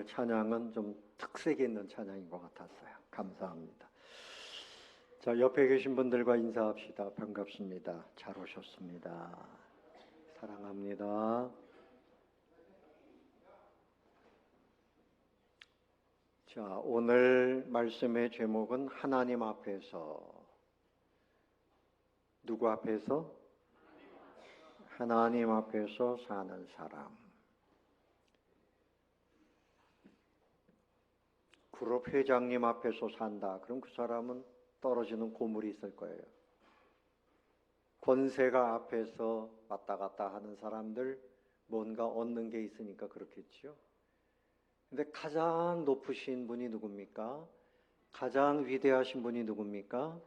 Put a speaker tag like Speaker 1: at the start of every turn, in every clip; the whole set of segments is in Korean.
Speaker 1: 오늘 찬양은 좀 특색 있는 찬양인 것 같았어요. 감사합니다. 자, 옆에 계신 분들과 인사합시다. 반갑습니다. 잘 오셨습니다. 사랑합니다. 자, 오늘 말씀의 제목은 하나님 앞에서. 누구 앞에서? 하나님 앞에서 사는 사람. 그룹 회장님 앞에서 산다. 그럼 그 사람은 떨어지는 고물이 있을 거예요. 권세가 앞에서 왔다 갔다 하는 사람들 뭔가 얻는 게 있으니까 그렇겠죠. 근데 가장 높으신 분이 누굽니까? 가장 위대하신 분이 누굽니까?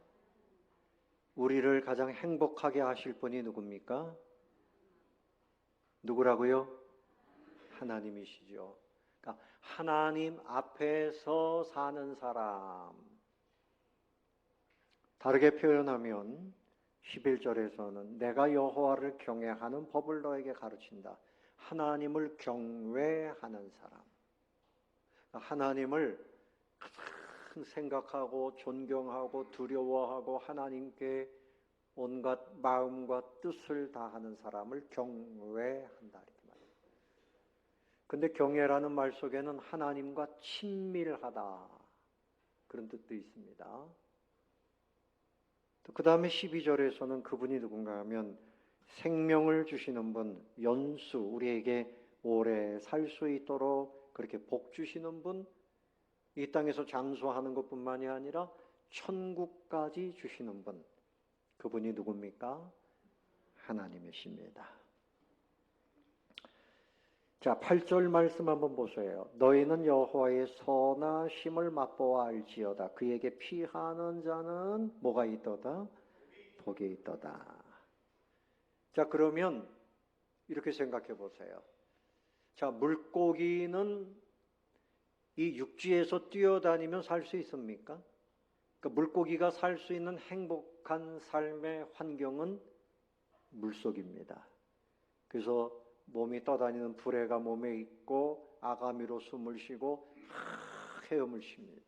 Speaker 1: 우리를 가장 행복하게 하실 분이 누굽니까? 누구라고요? 하나님이시죠. 그러니까 하나님 앞에서 사는 사람. 다르게 표현하면 11절에서는 내가 여호와를 경외하는 법을 너에게 가르친다. 하나님을 경외하는 사람. 하나님을 가장 생각하고 존경하고 두려워하고 하나님께 온갖 마음과 뜻을 다하는 사람을 경외한다. 이렇게 말해요. 근데 경외라는 말 속에는 하나님과 친밀하다. 그런 뜻도 있습니다. 그 다음에 12절에서는 그분이 누군가 하면 생명을 주시는 분, 연수, 우리에게 오래 살 수 있도록 그렇게 복 주시는 분, 이 땅에서 장수하는 것뿐만이 아니라 천국까지 주시는 분, 그분이 누굽니까? 하나님이십니다. 자, 8절 말씀 한번 보세요. 너희는 여호와의 선하심을 맛보아 알지어다. 그에게 피하는 자는 뭐가 있도다? 복이 있도다. 자, 그러면 이렇게 생각해 보세요. 자, 물고기는 이 육지에서 뛰어다니면 살 수 있습니까? 그러니까 물고기가 살 수 있는 행복한 삶의 환경은 물속입니다. 그래서 몸이 떠다니는 부레가 몸에 있고 아가미로 숨을 쉬고 헤엄을 칩니다.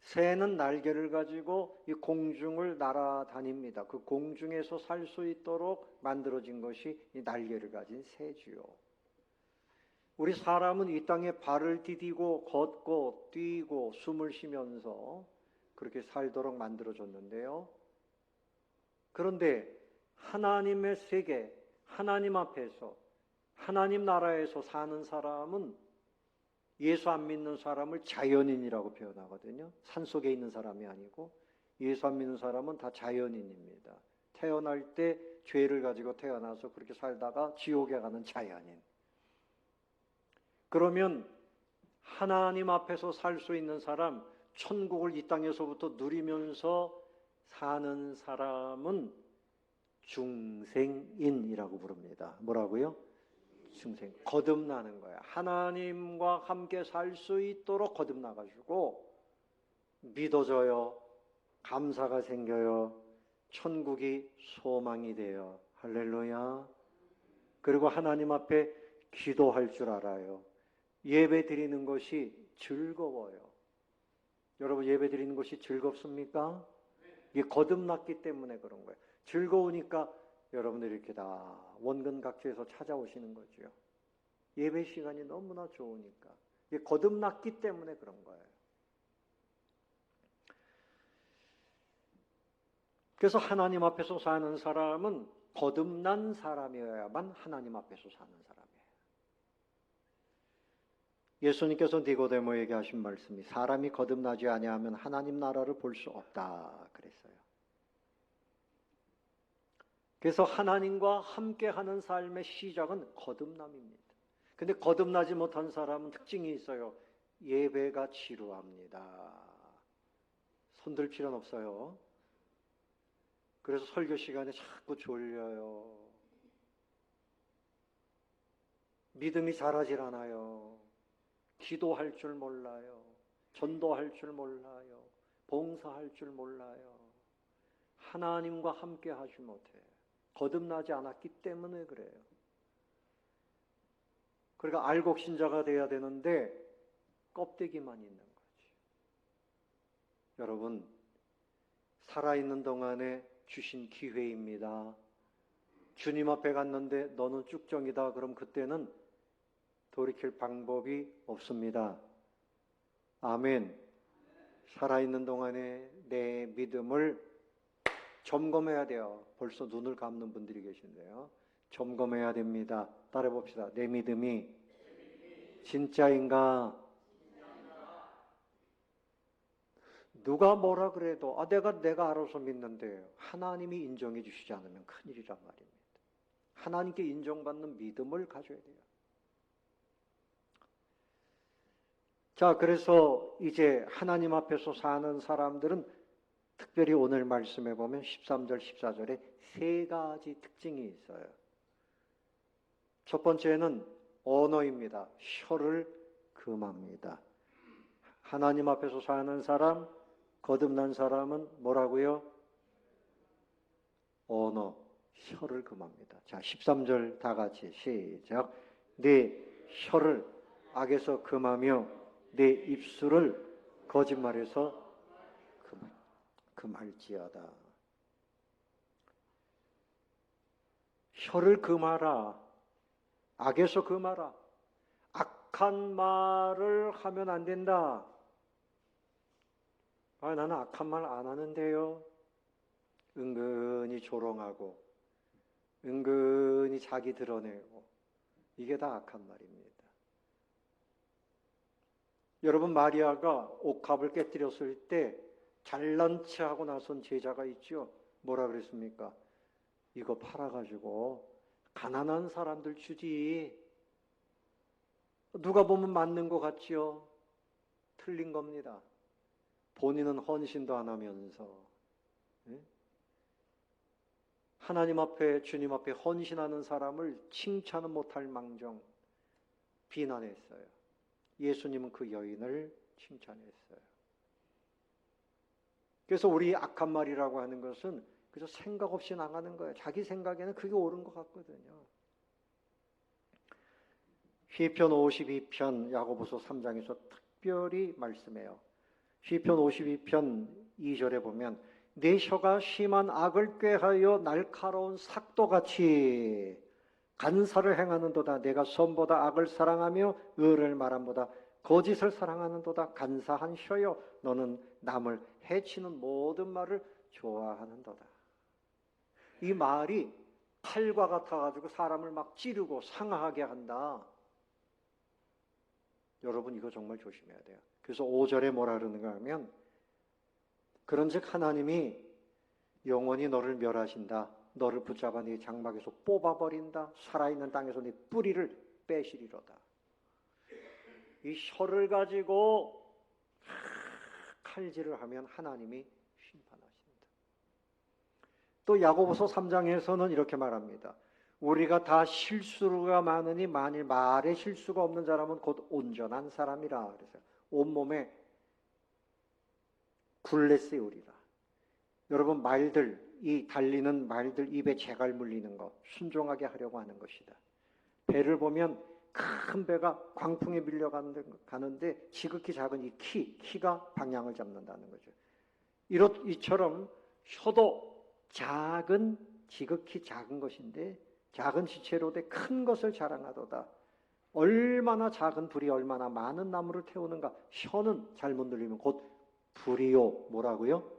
Speaker 1: 새는 날개를 가지고 이 공중을 날아다닙니다. 그 공중에서 살 수 있도록 만들어진 것이 이 날개를 가진 새지요. 우리 사람은 이 땅에 발을 디디고 걷고 뛰고 숨을 쉬면서 그렇게 살도록 만들어졌는데요. 그런데 하나님의 세계, 하나님 앞에서 하나님 나라에서 사는 사람은 예수 안 믿는 사람을 자연인이라고 표현하거든요. 산속에 있는 사람이 아니고 예수 안 믿는 사람은 다 자연인입니다. 태어날 때 죄를 가지고 태어나서 그렇게 살다가 지옥에 가는 자연인. 그러면 하나님 앞에서 살 수 있는 사람, 천국을 이 땅에서부터 누리면서 사는 사람은 중생인이라고 부릅니다. 뭐라고요? 중생. 거듭나는 거야. 하나님과 함께 살 수 있도록 거듭나가지고 믿어져요. 감사가 생겨요. 천국이 소망이 돼요. 할렐루야. 그리고 하나님 앞에 기도할 줄 알아요. 예배 드리는 것이 즐거워요. 여러분, 예배 드리는 것이 즐겁습니까? 이게 거듭났기 때문에 그런 거예요. 즐거우니까 여러분들이 이렇게 다 원근 각지에서 찾아오시는 거죠. 예배 시간이 너무나 좋으니까. 이게 거듭났기 때문에 그런 거예요. 그래서 하나님 앞에서 사는 사람은 거듭난 사람이어야만 하나님 앞에서 사는 사람이에요. 예수님께서 니고데모에게 하신 말씀이 사람이 거듭나지 아니하면 하나님 나라를 볼 수 없다 그랬어요. 그래서 하나님과 함께하는 삶의 시작은 거듭남입니다. 근데 거듭나지 못한 사람은 특징이 있어요. 예배가 지루합니다. 손들 필요는 없어요. 그래서 설교 시간에 자꾸 졸려요. 믿음이 자라질 않아요. 기도할 줄 몰라요. 전도할 줄 몰라요. 봉사할 줄 몰라요. 하나님과 함께 하지 못해요. 거듭나지 않았기 때문에 그래요. 그러니까 알곡 신자가 돼야 되는데 껍데기만 있는 거지. 여러분, 살아있는 동안에 주신 기회입니다. 주님 앞에 갔는데 너는 쭉정이다. 그럼 그때는 돌이킬 방법이 없습니다. 아멘. 살아있는 동안에 내 믿음을 점검해야 돼요. 벌써 눈을 감는 분들이 계신데요. 점검해야 됩니다. 따라해 봅시다. 내 믿음이 진짜인가? 누가 뭐라 그래도 내가 알아서 믿는데 하나님이 인정해 주시지 않으면 큰일이란 말입니다. 하나님께 인정받는 믿음을 가져야 돼요. 자, 그래서 이제 하나님 앞에서 사는 사람들은 특별히 오늘 말씀해 보면 13절, 14절에 세 가지 특징이 있어요. 첫 번째는 언어입니다. 혀를 금합니다. 하나님 앞에서 사는 사람, 거듭난 사람은 뭐라고요? 언어, 혀를 금합니다. 자, 13절 다 같이 시작. 네 혀를 악에서 금하며 네 입술을 거짓말에서 금할지어다. 혀를 금하라. 악에서 금하라. 악한 말을 하면 안 된다. 나는 악한 말 안 하는데요. 은근히 조롱하고 은근히 자기 드러내고 이게 다 악한 말입니다. 여러분, 마리아가 옥합을 깨뜨렸을 때 잘난 체하고 나선 제자가 있죠. 뭐라 그랬습니까? 이거 팔아가지고 가난한 사람들 주지. 누가 보면 맞는 것 같지요? 틀린 겁니다. 본인은 헌신도 안 하면서 하나님 앞에, 주님 앞에 헌신하는 사람을 칭찬은 못할 망정 비난했어요. 예수님은 그 여인을 칭찬했어요. 그래서 우리 악한 말이라고 하는 것은 그저 생각 없이 나가는 거예요. 자기 생각에는 그게 옳은 것 같거든요. 시편 52편 야고보서 3장에서 특별히 말씀해요. 시편 52편 2절에 보면 내 혀가 심한 악을 꾀하여 날카로운 삭도같이 간사를 행하는도다. 내가 선보다 악을 사랑하며 의를 말함보다 거짓을 사랑하는도다. 간사한 혀여, 너는 남을 해치는 모든 말을 좋아하는도다. 이 말이 칼과 같아가지고 사람을 막 찌르고 상하게 한다. 여러분, 이거 정말 조심해야 돼요. 그래서 5절에 뭐라 그러는가 하면 그런즉 하나님이 영원히 너를 멸하신다. 너를 붙잡아 네 장막에서 뽑아버린다. 살아있는 땅에서 네 뿌리를 빼시리로다. 이 혀를 가지고 칼질을 하면 하나님이 심판하신다. 또 야고보서 3장에서는 이렇게 말합니다. 우리가 다 실수가 많으니 만일 말에 실수가 없는 사람은 곧 온전한 사람이라. 그래서 온몸에 굴레 세우리라. 여러분, 말들, 이 달리는 말들 입에 재갈 물리는 것 순종하게 하려고 하는 것이다. 배를 보면 큰 배가 광풍에 밀려가는데 지극히 작은 이 키가 방향을 잡는다는 거죠. 이처럼 혀도 지극히 작은 것인데 작은 지체로 돼 큰 것을 자랑하도다. 얼마나 작은 불이 얼마나 많은 나무를 태우는가. 혀는 잘못 들리면 곧 불이요. 뭐라고요?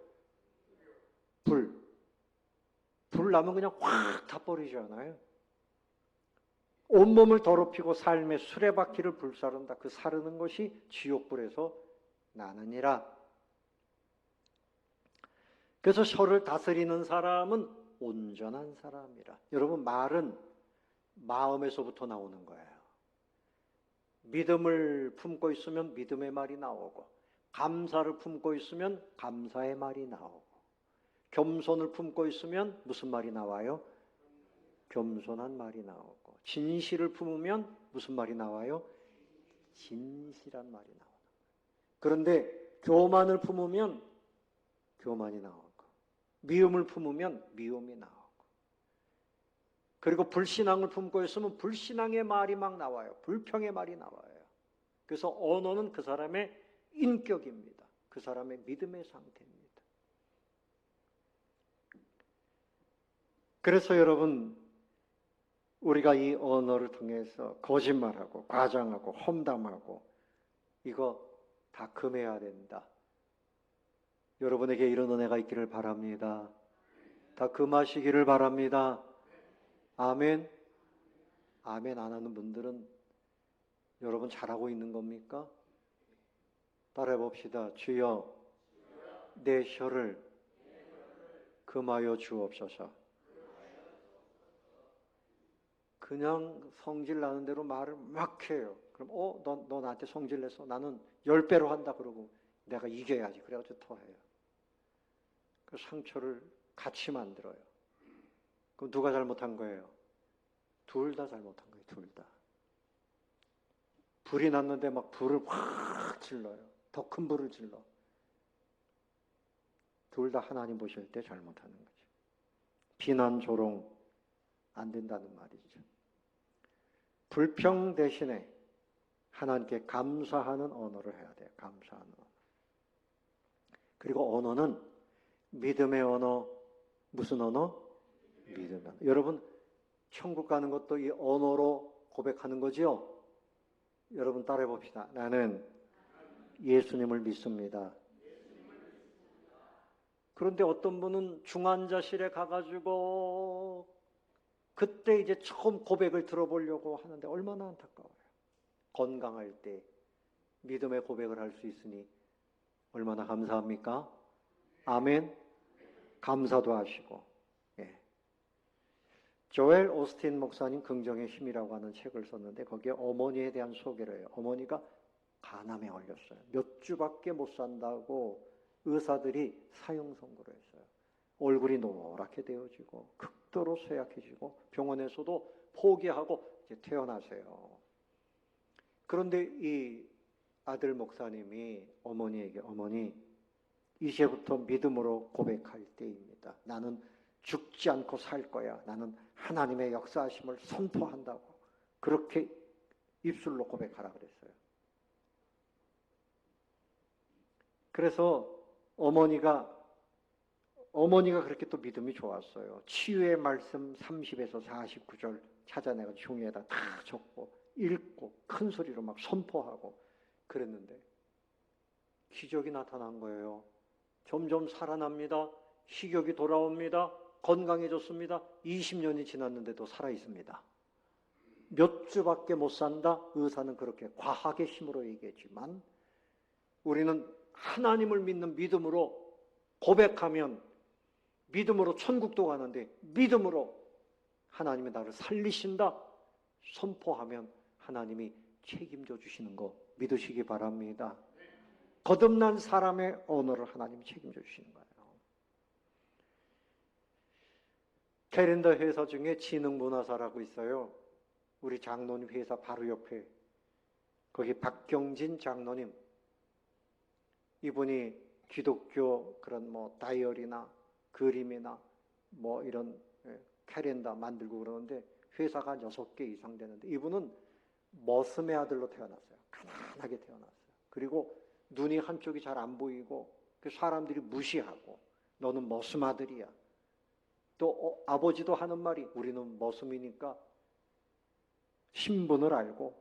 Speaker 1: 불 나면 그냥 확 타버리잖아요. 온몸을 더럽히고 삶의 수레바퀴를 불사른다. 그 사르는 것이 지옥불에서 나느니라. 그래서 혀를 다스리는 사람은 온전한 사람이라. 여러분, 말은 마음에서부터 나오는 거예요. 믿음을 품고 있으면 믿음의 말이 나오고, 감사를 품고 있으면 감사의 말이 나오고, 겸손을 품고 있으면 무슨 말이 나와요? 겸손한 말이 나오고, 진실을 품으면 무슨 말이 나와요? 진실한 말이 나오는 거예요. 그런데 교만을 품으면 교만이 나오고, 미움을 품으면 미움이 나오고, 그리고 불신앙을 품고 있으면 불신앙의 말이 막 나와요. 불평의 말이 나와요. 그래서 언어는 그 사람의 인격입니다. 그 사람의 믿음의 상태입니다. 그래서 여러분, 우리가 이 언어를 통해서 거짓말하고 과장하고 험담하고 이거 다 금해야 된다. 여러분에게 이런 은혜가 있기를 바랍니다. 다 금하시기를 바랍니다. 아멘. 아멘 안 하는 분들은 여러분 잘하고 있는 겁니까? 따라해 봅시다. 주여, 내 혀를 금하여 주옵소서. 그냥 성질 나는 대로 말을 막 해요. 그럼 너 나한테 성질 냈어? 나는 10배로 한다 그러고 내가 이겨야지. 그래가지고 토해요. 그 상처를 같이 만들어요. 그럼 누가 잘못한 거예요? 둘 다 잘못한 거예요. 둘 다. 불이 났는데 막 불을 확 질러요. 더 큰 불을 질러. 둘 다 하나님 보실 때 잘못하는 거죠. 비난, 조롱 안 된다는 말이죠. 불평 대신에 하나님께 감사하는 언어를 해야 돼요. 감사하는 언어. 그리고 언어는 믿음의 언어. 무슨 언어? 믿음의 언어. 여러분, 천국 가는 것도 이 언어로 고백하는 거지요? 여러분 따라해 봅시다. 나는 예수님을 믿습니다. 그런데 어떤 분은 중환자실에 가가지고 그때 이제 처음 고백을 들어보려고 하는데 얼마나 안타까워요. 건강할 때 믿음의 고백을 할 수 있으니 얼마나 감사합니까? 아멘. 감사도 하시고. 예. 조엘 오스틴 목사님 긍정의 힘이라고 하는 책을 썼는데 거기에 어머니에 대한 소개를 해요. 어머니가 간암에 걸렸어요. 몇 주밖에 못 산다고 의사들이 사형 선고를 했어요. 얼굴이 노랗게 되어지고 극도로 쇠약해지고 병원에서도 포기하고 이제 퇴원하세요. 그런데 이 아들 목사님이 어머니에게 어머니 이제부터 믿음으로 고백할 때입니다. 나는 죽지 않고 살 거야. 나는 하나님의 역사하심을 선포한다고 그렇게 입술로 고백하라 그랬어요. 그래서 어머니가 그렇게 또 믿음이 좋았어요. 치유의 말씀 30에서 49절 찾아내가 종이에다 다 적고 읽고 큰 소리로 막 선포하고 그랬는데 기적이 나타난 거예요. 점점 살아납니다. 식욕이 돌아옵니다. 건강해졌습니다. 20년이 지났는데도 살아있습니다. 몇 주밖에 못 산다? 의사는 그렇게 과학의 힘으로 얘기했지만 우리는 하나님을 믿는 믿음으로 고백하면 믿음으로 천국도 가는데 믿음으로 하나님이 나를 살리신다 선포하면 하나님이 책임져 주시는 거 믿으시기 바랍니다. 거듭난 사람의 언어를 하나님이 책임져 주시는 거예요. 캐린더 회사 중에 지능문화사라고 있어요. 우리 장로님 회사 바로 옆에 거기 박경진 장로님 이분이 기독교 그런 뭐 다이어리나 그림이나 뭐 이런 캐린더 만들고 그러는데 회사가 6개 이상 되는데 이분은 머슴의 아들로 태어났어요. 가난하게 태어났어요. 그리고 눈이 한쪽이 잘 안 보이고 사람들이 무시하고 너는 머슴 아들이야. 또 아버지도 하는 말이 우리는 머슴이니까 신분을 알고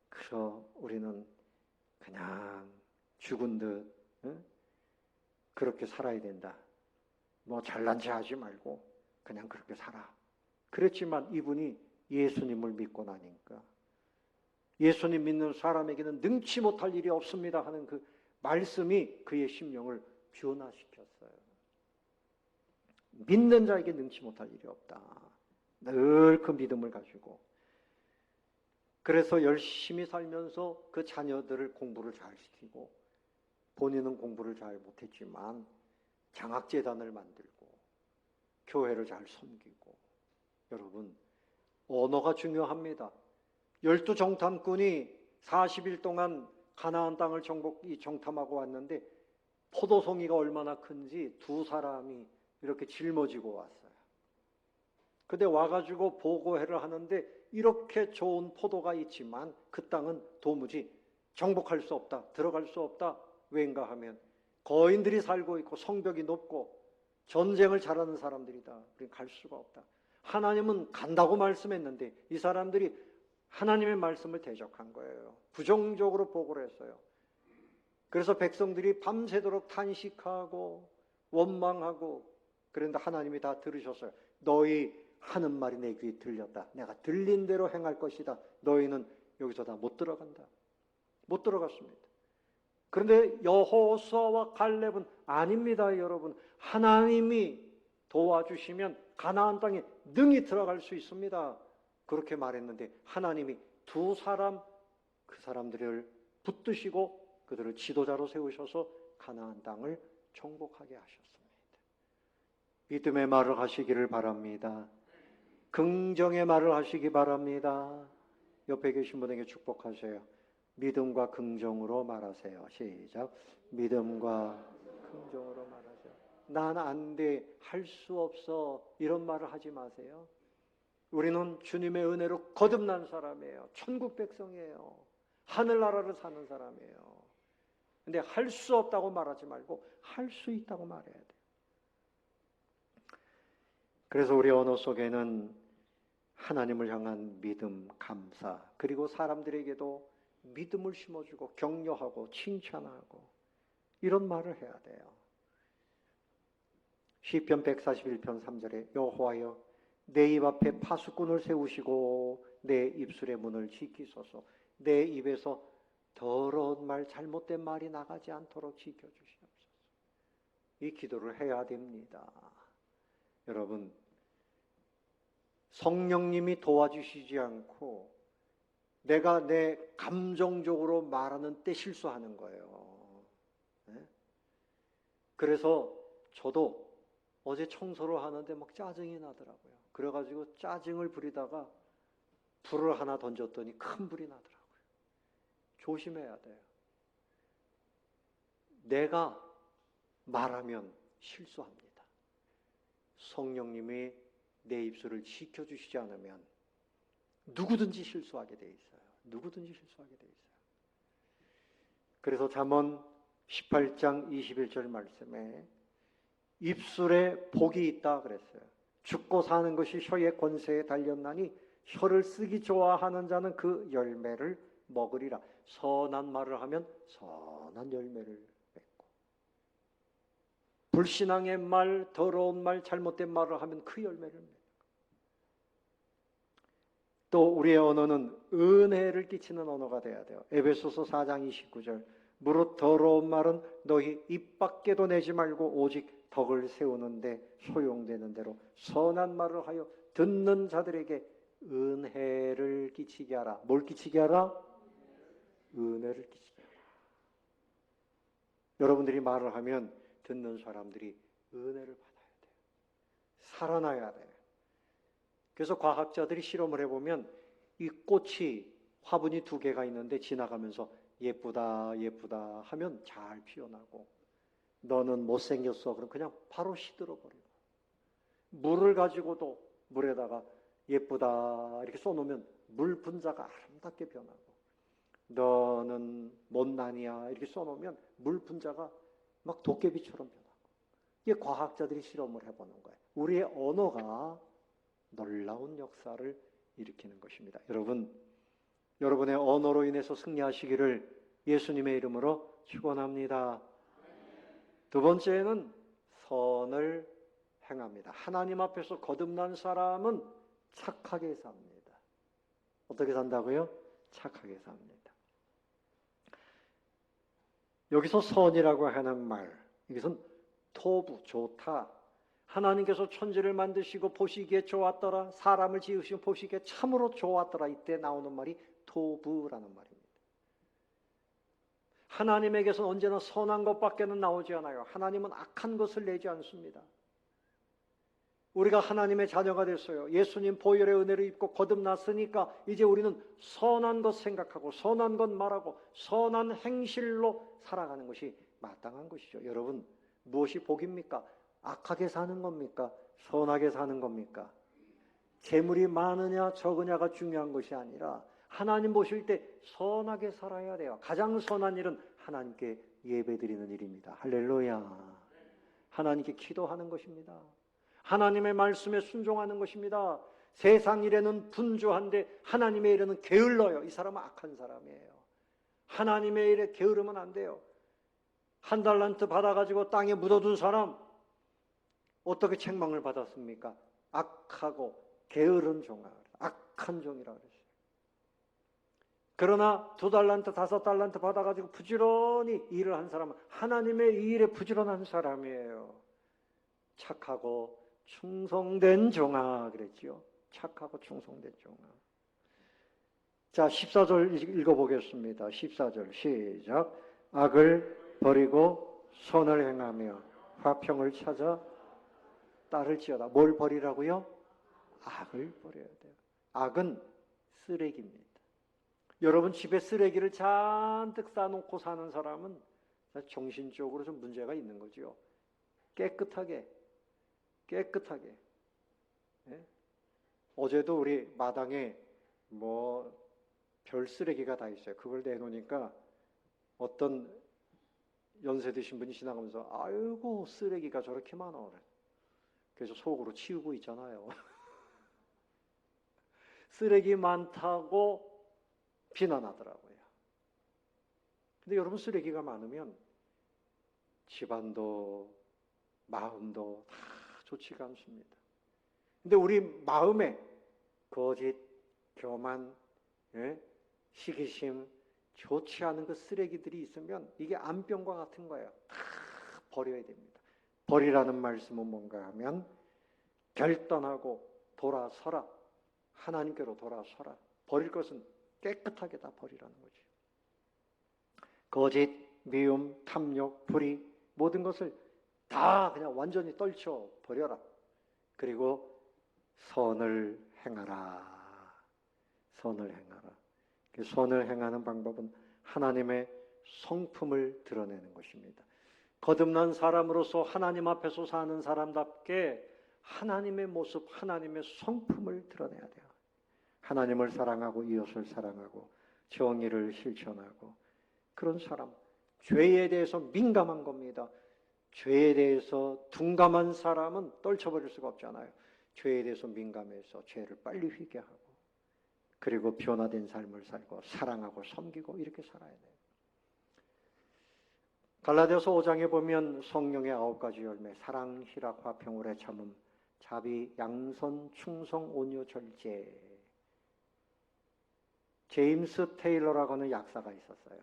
Speaker 1: 그래서 우리는 그냥 죽은 듯 그렇게 살아야 된다. 뭐 잘난 체 하지 말고 그냥 그렇게 살아. 그랬지만 이분이 예수님을 믿고 나니까 예수님 믿는 사람에게는 능치 못할 일이 없습니다 하는 그 말씀이 그의 심령을 변화시켰어요. 믿는 자에게 능치 못할 일이 없다. 늘 그 믿음을 가지고 그래서 열심히 살면서 그 자녀들을 공부를 잘 시키고 본인은 공부를 잘 못했지만 장학재단을 만들고 교회를 잘 섬기고 여러분 언어가 중요합니다. 12정탐꾼이 40일 동안 가나안 땅을 정탐하고 왔는데 포도송이가 얼마나 큰지 두 사람이 이렇게 짊어지고 왔어요. 근데 와가지고 보고회를 하는데 이렇게 좋은 포도가 있지만 그 땅은 도무지 정복할 수 없다, 들어갈 수 없다. 왜인가 하면 거인들이 살고 있고 성벽이 높고 전쟁을 잘하는 사람들이다. 그러니까 갈 수가 없다. 하나님은 간다고 말씀했는데 이 사람들이 하나님의 말씀을 대적한 거예요. 부정적으로 보고를 했어요. 그래서 백성들이 밤새도록 탄식하고 원망하고 그런데 하나님이 다 들으셨어요. 너희 하는 말이 내 귀에 들렸다. 내가 들린 대로 행할 것이다. 너희는 여기서 다 못 들어간다. 못 들어갔습니다. 그런데 여호수아와 갈렙은 아닙니다, 여러분. 하나님이 도와주시면 가나안 땅에 능히 들어갈 수 있습니다. 그렇게 말했는데 하나님이 두 사람, 그 사람들을 붙드시고 그들을 지도자로 세우셔서 가나안 땅을 정복하게 하셨습니다. 믿음의 말을 하시기를 바랍니다. 긍정의 말을 하시기 바랍니다. 옆에 계신 분에게 축복하세요. 믿음과 긍정으로 말하세요. 시작. 믿음과 긍정으로 말하세요. 난 안 돼, 할 수 없어, 이런 말을 하지 마세요. 우리는 주님의 은혜로 거듭난 사람이에요. 천국 백성이에요. 하늘나라를 사는 사람이에요. 근데 할 수 없다고 말하지 말고 할 수 있다고 말해야 돼요. 그래서 우리 언어 속에는 하나님을 향한 믿음, 감사, 그리고 사람들에게도 믿음을 심어주고 격려하고 칭찬하고 이런 말을 해야 돼요. 시편 141편 3절에 여호와여 내 입 앞에 파수꾼을 세우시고 내 입술의 문을 지키소서. 내 입에서 더러운 말, 잘못된 말이 나가지 않도록 지켜주시옵소서. 이 기도를 해야 됩니다. 여러분, 성령님이 도와주시지 않고 내가 내 감정적으로 말하는 때 실수하는 거예요. 네? 그래서 저도 어제 청소를 하는데 막 짜증이 나더라고요. 그래가지고 짜증을 부리다가 불을 하나 던졌더니 큰 불이 나더라고요. 조심해야 돼요. 내가 말하면 실수합니다. 성령님이 내 입술을 지켜주시지 않으면 누구든지 실수하게 돼 있어요. 누구든지 실수하게 돼 있어요. 그래서 잠언 18장 21절 말씀에 입술에 복이 있다 그랬어요. 죽고 사는 것이 혀의 권세에 달렸나니 혀를 쓰기 좋아하는 자는 그 열매를 먹으리라. 선한 말을 하면 선한 열매를 맺고 불신앙의 말, 더러운 말, 잘못된 말을 하면 그 열매를 맺고 또 우리의 언어는 은혜를 끼치는 언어가 돼야 돼요. 에베소서 4장 29절 무릇 더러운 말은 너희 입 밖에도 내지 말고 오직 덕을 세우는데 소용되는 대로 선한 말을 하여 듣는 자들에게 은혜를 끼치게 하라. 뭘 끼치게 하라? 은혜를 끼치게 하라. 여러분들이 말을 하면 듣는 사람들이 은혜를 받아야 돼요. 살아나야 돼요. 그래서 과학자들이 실험을 해보면 이 꽃이 화분이 2개가 있는데 지나가면서 예쁘다 예쁘다 하면 잘 피어나고 너는 못생겼어 그럼 그냥 바로 시들어버리고 물을 가지고도 물에다가 예쁘다 이렇게 써놓으면 물 분자가 아름답게 변하고 너는 못난이야 이렇게 써놓으면 물 분자가 막 도깨비처럼 변하고 이게 과학자들이 실험을 해보는 거예요. 우리의 언어가 놀라운 역사를 일으키는 것입니다. 여러분, 여러분의 언어로 인해서 승리하시기를 예수님의 이름으로 축원합니다. 두 번째는 선을 행합니다. 하나님 앞에서 거듭난 사람은 착하게 삽니다. 어떻게 산다고요? 착하게 삽니다. 여기서 선이라고 하는 말, 이것은 토부, 좋다. 하나님께서 천지를 만드시고 보시기에 좋았더라. 사람을 지으시고 보시기에 참으로 좋았더라. 이때 나오는 말이 토부라는 말입니다. 하나님에게서 언제나 선한 것밖에는 나오지 않아요. 하나님은 악한 것을 내지 않습니다. 우리가 하나님의 자녀가 됐어요. 예수님 보혈의 은혜를 입고 거듭났으니까 이제 우리는 선한 것 생각하고 선한 것 말하고 선한 행실로 살아가는 것이 마땅한 것이죠. 여러분, 무엇이 복입니까? 악하게 사는 겁니까? 선하게 사는 겁니까? 재물이 많으냐 적으냐가 중요한 것이 아니라 하나님 보실 때 선하게 살아야 돼요. 가장 선한 일은 하나님께 예배드리는 일입니다. 할렐루야. 하나님께 기도하는 것입니다. 하나님의 말씀에 순종하는 것입니다. 세상 일에는 분주한데 하나님의 일에는 게을러요. 이 사람은 악한 사람이에요. 하나님의 일에 게으르면 안 돼요. 한 달란트 받아가지고 땅에 묻어둔 사람 어떻게 책망을 받았습니까? 악하고 게으른 종아, 악한 종이라고 그랬어요. 그러나 2달란트, 5달란트 받아가지고 부지런히 일을 한 사람은 하나님의 이 일에 부지런한 사람이에요. 착하고 충성된 종아 그랬지요. 착하고 충성된 종아. 자, 14절 읽어보겠습니다. 14절 시작. 악을 버리고 선을 행하며 화평을 찾아 따를지어다. 뭘 버리라고요? 악을 버려야 돼요. 악은 쓰레기입니다. 여러분 집에 쓰레기를 잔뜩 싸놓고 사는 사람은 정신적으로 좀 문제가 있는 거죠. 깨끗하게. 예? 어제도 우리 마당에 뭐 별 쓰레기가 다 있어요. 그걸 내놓으니까 어떤 연세 드신 분이 지나가면서 아이고 쓰레기가 저렇게 많아. 그래서 속으로 치우고 있잖아요. 쓰레기 많다고 비난하더라고요. 근데 여러분 쓰레기가 많으면 집안도 마음도 다 좋지가 않습니다. 근데 우리 마음에 거짓, 교만, 시기심, 좋지 않은 그 쓰레기들이 있으면 이게 암병과 같은 거예요. 다 버려야 됩니다. 버리라는 말씀은 뭔가 하면 결단하고 돌아서라. 하나님께로 돌아서라. 버릴 것은 깨끗하게 다 버리라는 거죠. 거짓, 미움, 탐욕, 불의 모든 것을 다 그냥 완전히 떨쳐 버려라. 그리고 선을 행하라. 선을 행하라. 그 선을 행하는 방법은 하나님의 성품을 드러내는 것입니다. 거듭난 사람으로서 하나님 앞에서 사는 사람답게 하나님의 모습, 하나님의 성품을 드러내야 돼요. 하나님을 사랑하고 이웃을 사랑하고 정의를 실천하고 그런 사람, 죄에 대해서 민감한 겁니다. 죄에 대해서 둔감한 사람은 떨쳐버릴 수가 없잖아요. 죄에 대해서 민감해서 죄를 빨리 회개하고 그리고 변화된 삶을 살고 사랑하고 섬기고 이렇게 살아야 돼요. 갈라디아서 5장에 보면 성령의 9가지 열매, 사랑, 희락, 화평, 오래 참음, 자비, 양선, 충성, 온유, 절제. 제임스 테일러라고 하는 약사가 있었어요.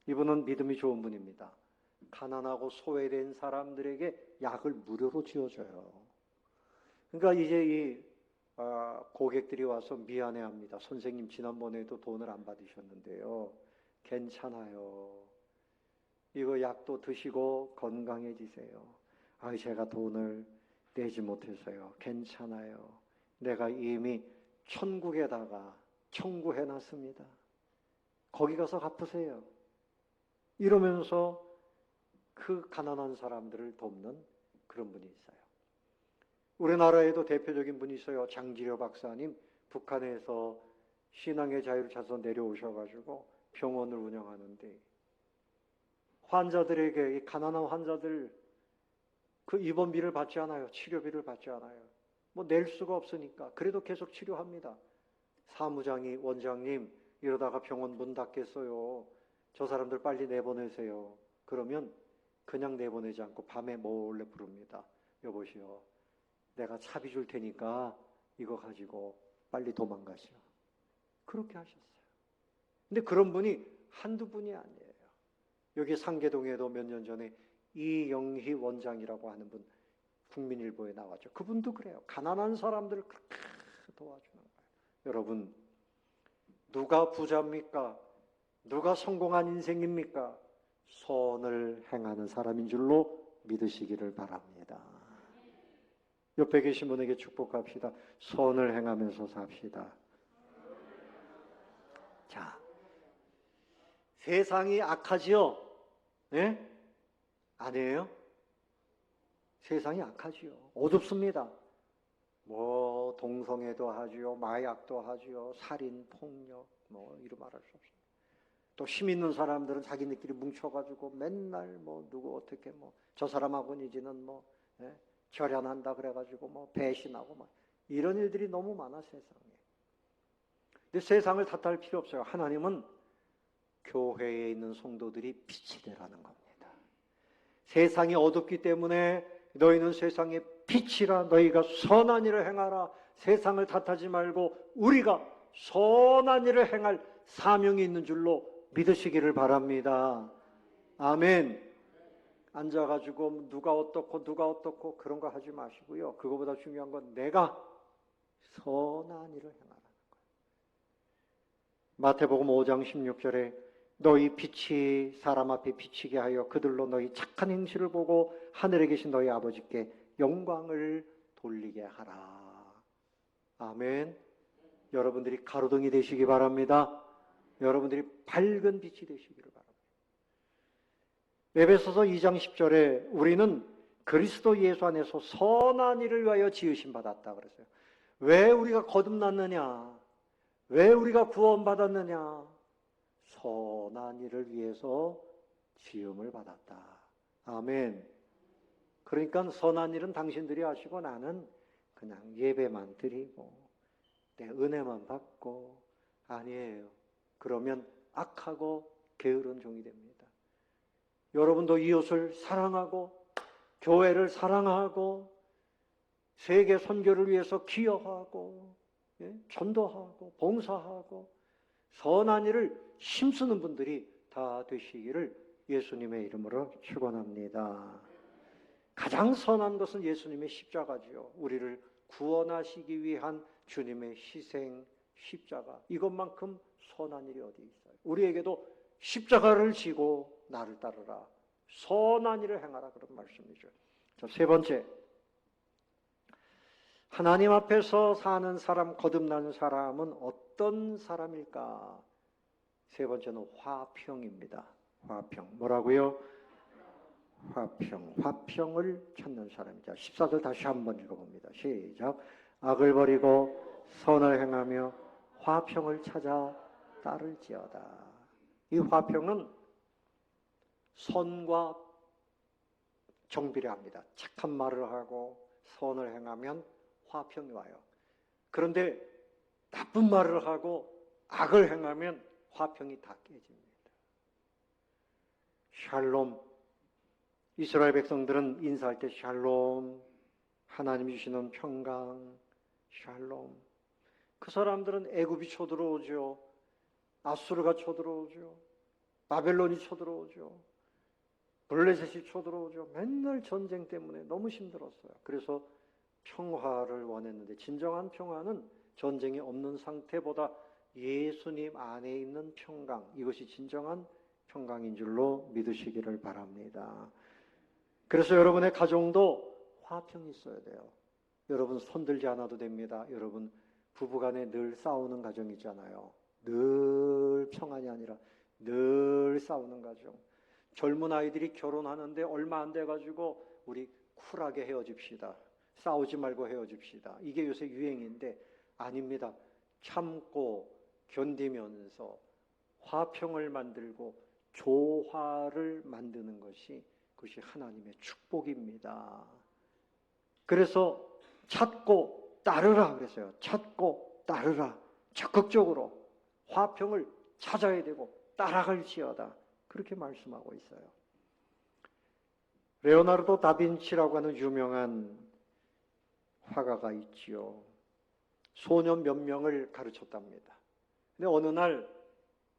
Speaker 1: 이분은 믿음이 좋은 분입니다. 가난하고 소외된 사람들에게 약을 무료로 지어줘요. 그러니까 이제 이 고객들이 와서 미안해합니다. 선생님 지난번에도 돈을 안 받으셨는데요. 괜찮아요. 이거 약도 드시고 건강해지세요. 제가 돈을 내지 못해서요. 괜찮아요. 내가 이미 천국에다가 청구해놨습니다. 거기 가서 갚으세요. 이러면서 그 가난한 사람들을 돕는 그런 분이 있어요. 우리나라에도 대표적인 분이 있어요. 장지려 박사님. 북한에서 신앙의 자유를 찾아서 내려오셔가지고 병원을 운영하는데 환자들에게, 이 가난한 환자들 그 입원비를 받지 않아요. 치료비를 받지 않아요. 뭐 낼 수가 없으니까 그래도 계속 치료합니다. 사무장이 원장님 이러다가 병원 문 닫겠어요. 저 사람들 빨리 내보내세요. 그러면 그냥 내보내지 않고 밤에 몰래 부릅니다. 여보시오. 내가 차비 줄 테니까 이거 가지고 빨리 도망가시오. 그렇게 하셨어요. 근데 그런 분이 한두 분이 아니에요. 여기 상계동에도 몇 년 전에 이영희 원장이라고 하는 분 국민일보에 나왔죠. 그분도 그래요. 가난한 사람들을 그렇게 도와주는 거예요. 여러분, 누가 부자입니까? 누가 성공한 인생입니까? 선을 행하는 사람인 줄로 믿으시기를 바랍니다. 옆에 계신 분에게 축복합시다. 선을 행하면서 삽시다. 자, 세상이 악하지요? 네? 아니에요? 세상이 악하지요. 어둡습니다. 뭐 동성애도 하지요, 마약도 하지요, 살인, 폭력, 뭐 이루 말할 수 없습니다. 또 힘 있는 사람들은 자기네끼리 뭉쳐가지고 맨날 뭐 누구 어떻게 뭐 저 사람하고는 이제는 뭐 결연한다 그래가지고 뭐 배신하고 막 이런 일들이 너무 많아 세상에. 근데 세상을 탓할 필요 없어요. 하나님은 교회에 있는 성도들이 빛이 되라는 겁니다. 세상이 어둡기 때문에 너희는 세상의 빛이라. 너희가 선한 일을 행하라. 세상을 탓하지 말고 우리가 선한 일을 행할 사명이 있는 줄로 믿으시기를 바랍니다. 아멘. 앉아가지고 누가 어떻고 그런 거 하지 마시고요. 그거보다 중요한 건 내가 선한 일을 행하라는 거예요. 마태복음 5장 16절에 너희 빛이 사람 앞에 비치게 하여 그들로 너희 착한 행실을 보고 하늘에 계신 너희 아버지께 영광을 돌리게 하라. 아멘. 여러분들이 가로등이 되시기 바랍니다. 여러분들이 밝은 빛이 되시기를 바랍니다. 에베소서 2장 10절에 우리는 그리스도 예수 안에서 선한 일을 위하여 지으심 받았다 그랬어요. 왜 우리가 거듭났느냐? 왜 우리가 구원받았느냐? 선한 일을 위해서 지음을 받았다. 아멘. 그러니까 선한 일은 당신들이 하시고 나는 그냥 예배만 드리고 내 은혜만 받고 아니에요. 그러면 악하고 게으른 종이 됩니다. 여러분도 이웃을 사랑하고 교회를 사랑하고 세계 선교를 위해서 기여하고 전도하고 봉사하고 선한 일을 힘쓰는 분들이 다 되시기를 예수님의 이름으로 축원합니다. 가장 선한 것은 예수님의 십자가지요. 우리를 구원하시기 위한 주님의 희생 십자가. 이것만큼 선한 일이 어디 있어요? 우리에게도 십자가를 지고 나를 따르라. 선한 일을 행하라. 그런 말씀이죠. 자, 세 번째. 하나님 앞에서 사는 사람, 거듭나는 사람은 어떤 사람일까? 세 번째는 화평입니다. 화평. 뭐라고요? 화평. 화평을 찾는 사람이죠. 14절 다시 한번 읽어봅니다. 시작. 악을 버리고 선을 행하며 화평을 찾아 따를지어다. 이 화평은 선과 정비례합니다. 착한 말을 하고 선을 행하면 화평이 와요. 그런데 나쁜 말을 하고 악을 행하면 화평이 다 깨집니다. 샬롬. 이스라엘 백성들은 인사할 때 샬롬, 하나님이 주시는 평강, 샬롬. 그 사람들은 애굽이 쳐들어오죠. 아수르가 쳐들어오죠. 바벨론이 쳐들어오죠. 블레셋이 쳐들어오죠. 맨날 전쟁 때문에 너무 힘들었어요. 그래서 평화를 원했는데 진정한 평화는 전쟁이 없는 상태보다 예수님 안에 있는 평강, 이것이 진정한 평강인 줄로 믿으시기를 바랍니다. 그래서 여러분의 가정도 화평이 있어야 돼요. 여러분 손들지 않아도 됩니다. 여러분 부부간에 늘 싸우는 가정 있잖아요. 늘 평안이 아니라 늘 싸우는 가정. 젊은 아이들이 결혼하는데 얼마 안 돼가지고 우리 쿨하게 헤어집시다. 싸우지 말고 헤어집시다. 이게 요새 유행인데 아닙니다. 참고 견디면서 화평을 만들고 조화를 만드는 것이 그것이 하나님의 축복입니다. 그래서 찾고 따르라 그랬어요. 찾고 따르라. 적극적으로 화평을 찾아야 되고 따라갈지어다. 그렇게 말씀하고 있어요. 레오나르도 다빈치라고 하는 유명한 화가가 있지요. 소년 몇 명을 가르쳤답니다. 근데 어느 날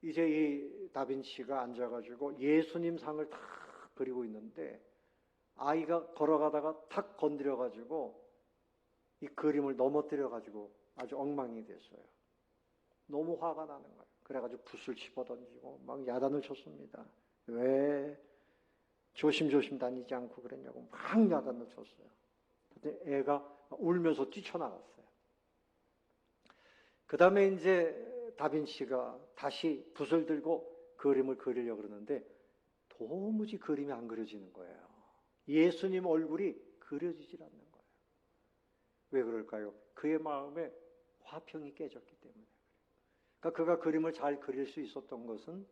Speaker 1: 이제 이 다빈치가 앉아가지고 예수님 상을 탁 그리고 있는데 아이가 걸어가다가 탁 건드려가지고 이 그림을 넘어뜨려가지고 아주 엉망이 됐어요. 너무 화가 나는 거예요. 그래가지고 붓을 집어던지고 막 야단을 쳤습니다. 왜 조심조심 다니지 않고 그랬냐고 막 야단을 쳤어요. 근데 애가 울면서 뛰쳐나갔어요. 그 다음에 이제 다빈치가 다시 붓을 들고 그림을 그리려고 그러는데 도무지 그림이 안 그려지는 거예요. 예수님 얼굴이 그려지질 않는 거예요. 왜 그럴까요? 그의 마음에 화평이 깨졌기 때문에. 그러니까 그가 그림을 잘 그릴 수 있었던 것은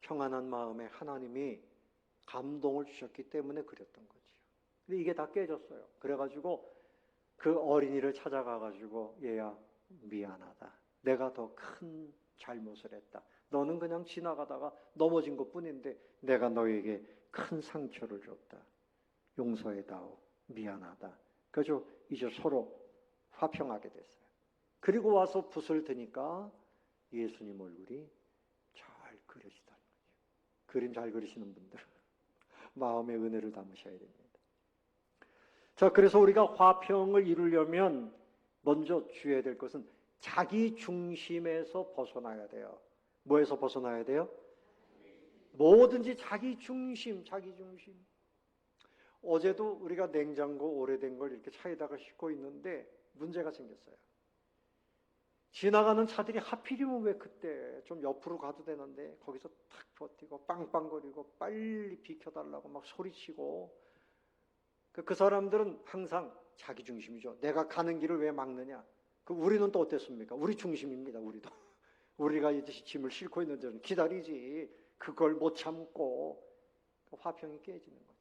Speaker 1: 평안한 마음에 하나님이 감동을 주셨기 때문에 그렸던 거지요. 근데 이게 다 깨졌어요. 그래가지고 그 어린이를 찾아가가지고 얘야 미안하다. 내가 더 큰 잘못을 했다. 너는 그냥 지나가다가 넘어진 것뿐인데 내가 너에게 큰 상처를 줬다. 용서해다오. 미안하다. 그래서 이제 서로 화평하게 됐어요. 그리고 와서 붓을 드니까 예수님 얼굴이 잘 그려지더라고요. 그림 잘 그리시는 분들 마음의 은혜를 담으셔야 됩니다. 자, 그래서 우리가 화평을 이루려면 먼저 주의해야 될 것은 자기 중심에서 벗어나야 돼요. 뭐에서 벗어나야 돼요? 뭐든지 자기 중심, 자기 중심. 어제도 우리가 냉장고 오래된 걸 이렇게 차에다가 싣고 있는데 문제가 생겼어요. 지나가는 차들이 하필이면 왜 그때 좀 옆으로 가도 되는데 거기서 탁 버티고 빵빵거리고 빨리 비켜달라고 막 소리치고 그 사람들은 항상 자기 중심이죠. 내가 가는 길을 왜 막느냐. 우리는 또 어땠습니까? 우리 중심입니다. 우리도. 우리가 이제 짐을 싣고 있는 데는 기다리지. 그걸 못 참고 화평이 깨지는 거죠.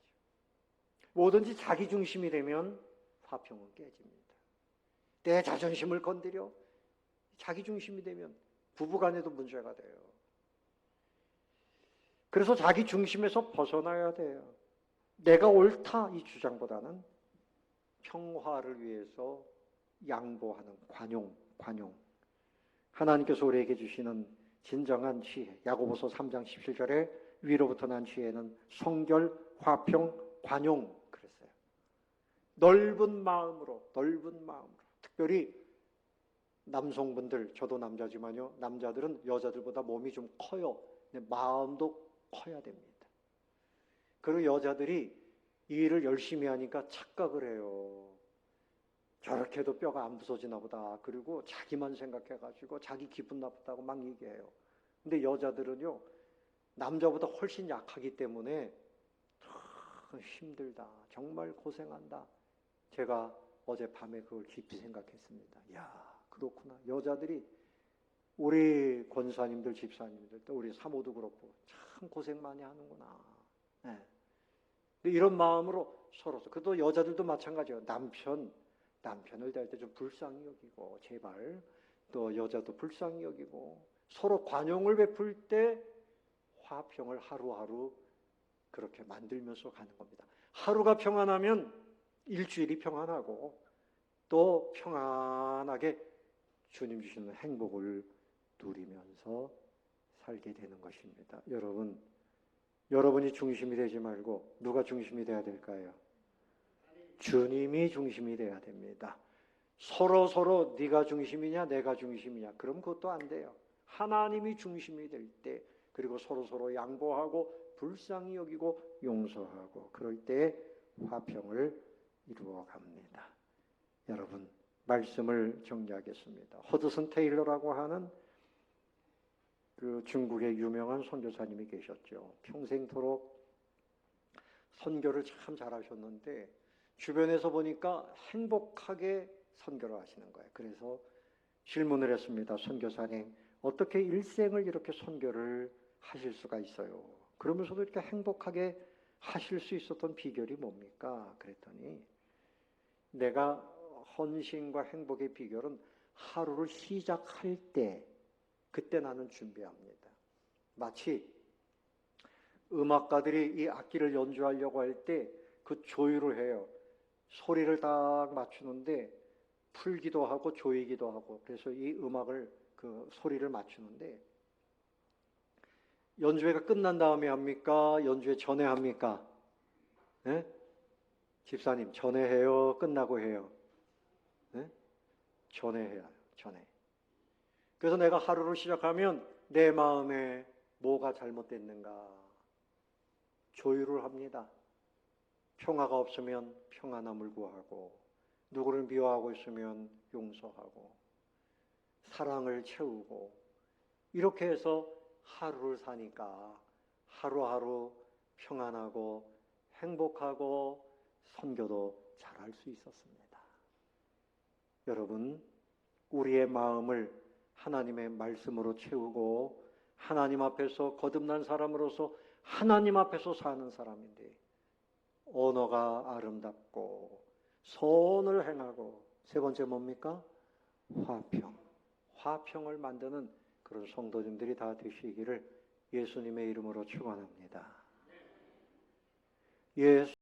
Speaker 1: 뭐든지 자기 중심이 되면 화평은 깨집니다. 내 자존심을 건드려 자기 중심이 되면 부부간에도 문제가 돼요. 그래서 자기 중심에서 벗어나야 돼요. 내가 옳다 이 주장보다는 평화를 위해서 양보하는 관용. 하나님께서 우리에게 주시는 진정한 지혜. 야고보서 3장 17절에 위로부터 난 지혜는 성결, 화평, 관용 그랬어요. 넓은 마음으로. 특별히 남성분들, 저도 남자지만요. 남자들은 여자들보다 몸이 좀 커요. 근데 마음도 커야 됩니다. 그리고 여자들이 일을 열심히 하니까 착각을 해요. 저렇게 해도 뼈가 안 부서지나 보다. 그리고 자기만 생각해가지고 자기 기분 나쁘다고 막 얘기해요. 근데 여자들은요, 남자보다 훨씬 약하기 때문에 힘들다. 정말 고생한다. 제가 어젯밤에 그걸 깊이 생각했습니다. 야, 그렇구나. 여자들이 우리 권사님들, 집사님들, 또 우리 사모도 그렇고 참 고생 많이 하는구나. 네. 이런 마음으로 서로서. 그래도 여자들도 마찬가지예요. 남편을 대할 때 좀 불쌍히 여기고 제발 또 여자도 불쌍히 여기고 서로 관용을 베풀 때 화평을 하루하루 그렇게 만들면서 가는 겁니다. 하루가 평안하면 일주일이 평안하고 또 평안하게 주님 주시는 행복을 누리면서 살게 되는 것입니다. 여러분이 중심이 되지 말고 누가 중심이 돼야 될까요? 주님이 중심이 돼야 됩니다. 서로 네가 중심이냐 내가 중심이냐 그럼 그것도 안 돼요. 하나님이 중심이 될 때 그리고 서로 양보하고 불쌍히 여기고 용서하고 그럴 때 화평을 이루어 갑니다. 여러분 말씀을 정리하겠습니다. 허드슨 테일러라고 하는 그 중국의 유명한 선교사님이 계셨죠. 평생토록 선교를 참 잘하셨는데 주변에서 보니까 행복하게 선교를 하시는 거예요. 그래서 질문을 했습니다. 선교사님, 어떻게 일생을 이렇게 선교를 하실 수가 있어요? 그러면서도 이렇게 행복하게 하실 수 있었던 비결이 뭡니까? 그랬더니 내가 헌신과 행복의 비결은 하루를 시작할 때 그때 나는 준비합니다. 마치 음악가들이 이 악기를 연주하려고 할 때 그 조율을 해요. 소리를 딱 맞추는데 풀기도 하고 조이기도 하고 그래서 이 음악을 그 소리를 맞추는데 연주회가 끝난 다음에 합니까? 연주회 전에 합니까? 네? 집사님 전에 해요? 끝나고 해요? 네? 전에 해요. 전에. 그래서 내가 하루를 시작하면 내 마음에 뭐가 잘못됐는가 조율을 합니다. 평화가 없으면 평안함을 구하고 누구를 미워하고 있으면 용서하고 사랑을 채우고 이렇게 해서 하루를 사니까 하루하루 평안하고 행복하고 선교도 잘할 수 있었습니다. 여러분, 우리의 마음을 하나님의 말씀으로 채우고 하나님 앞에서 거듭난 사람으로서 하나님 앞에서 사는 사람인데, 언어가 아름답고 선을 행하고, 세 번째 뭡니까? 화평을 만드는 그런 성도님들이 다 되시기를 예수님의 이름으로 축원합니다. 예수